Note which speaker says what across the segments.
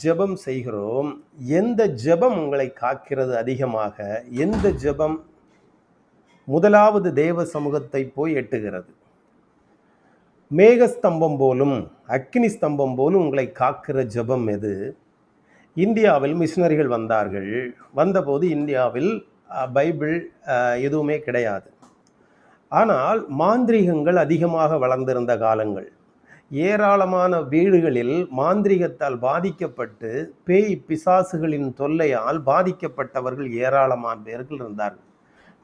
Speaker 1: ஜெபம் செய்கிறோம். எந்த ஜெபம் உங்களை காக்கிறது அதிகமாக? எந்த ஜெபம் முதலாவது தேவ சமூகத்தை போய் எட்டுகிறது? மேகஸ்தம்பம் போலும் அக்கினி ஸ்தம்பம் போலும் உங்களை காக்கிற ஜெபம் எது? இந்தியாவில் மிஷனரிகள் வந்தார்கள். வந்தபோது இந்தியாவில் பைபிள் எதுவுமே கிடையாது. ஆனால் மாந்திரீகங்கள் அதிகமாக வளர்ந்திருந்த காலங்கள். ஏராளமான வீடுகளில் மாந்திரிகத்தால் பாதிக்கப்பட்டு பேய் பிசாசுகளின் தொல்லையால் பாதிக்கப்பட்டவர்கள் ஏராளமான பேர்கள் இருந்தார்கள்.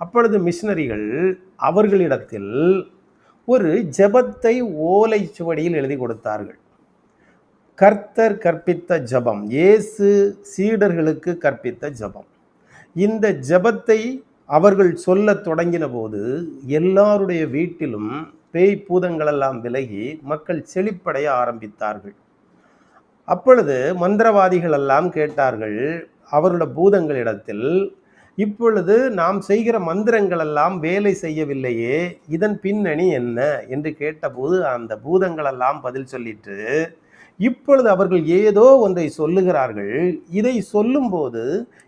Speaker 1: அப்பொழுது மிஷனரிகள் அவர்களிடத்தில் ஒரு ஜெபத்தை ஓலை சுவடியில் எழுதி கொடுத்தார்கள். கர்த்தர் கற்பித்த ஜெபம், இயேசு சீடர்களுக்கு கற்பித்த ஜெபம். இந்த ஜெபத்தை அவர்கள் சொல்ல தொடங்கின போது எல்லாருடைய வீட்டிலும் பேய் பூதங்களெல்லாம் விலகி மக்கள் செழிப்படைய ஆரம்பித்தார்கள். அப்பொழுது மந்திரவாதிகள் எல்லாம் கேட்டார்கள் அவருடைய பூதங்களிடத்தில், இப்பொழுது நாம் செய்கிற மந்திரங்கள் எல்லாம் வேலை செய்யவில்லையே, இதன் பின்னணி என்ன என்று கேட்டபோது அந்த பூதங்கள் எல்லாம் பதில் சொல்லிட்டு, இப்பொழுது அவர்கள் ஏதோ ஒன்றை சொல்லுகிறார்கள். இதை சொல்லும்போது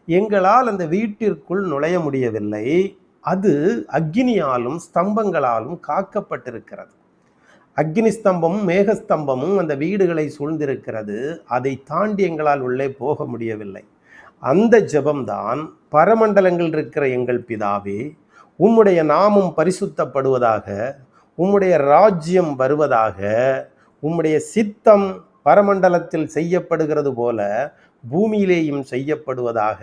Speaker 1: எங்களால் அந்த வீட்டிற்குள் நுழைய முடியவில்லை. அது அக்கினியாலும் ஸ்தம்பங்களாலும் காக்கப்பட்டிருக்கிறது. அக்கினி ஸ்தம்பமும் மேகஸ்தம்பமும் அந்த வீடுகளை சூழ்ந்திருக்கிறது. அதை தாண்டி எங்களால் உள்ளே போக முடியவில்லை. அந்த ஜெபம்தான், பரமண்டலங்கள் இருக்கிற எங்கள் பிதாவே, உம்முடைய நாமம் பரிசுத்தப்படுவதாக, உம்முடைய ராஜ்யம் வருவதாக, உம்முடைய சித்தம் பரமண்டலத்தில் செய்யப்படுகிறது போல பூமியிலேயும் செய்யப்படுவதாக,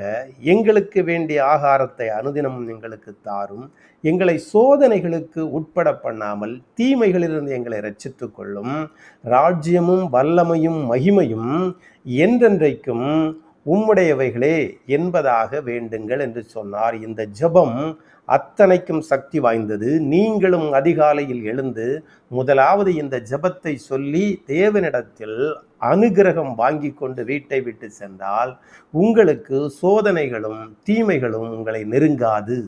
Speaker 1: எங்களுக்கு வேண்டிய ஆகாரத்தை அனுதினமும் எங்களுக்கு தாரும், எங்களை சோதனைகளுக்கு உட்பட பண்ணாமல் தீமைகளிலிருந்து எங்களை இரட்சித்துக் கொள்ளும், ராஜ்யமும் வல்லமையும் மகிமையும் என்றென்றைக்கும் உம்முடையவைகளே என்பதாக வேண்டுங்கள் என்று சொன்னார். இந்த ஜெபம் அத்தனைக்கும் சக்தி வாய்ந்தது. நீங்களும் அதிகாலையில் எழுந்து முதலாவது இந்த ஜெபத்தை சொல்லி தேவனிடத்தில் அனுகிரகம் வாங்கி கொண்டு வீட்டை விட்டு சென்றால் உங்களுக்கு சோதனைகளும் தீமைகளும் உங்களை நெருங்காது.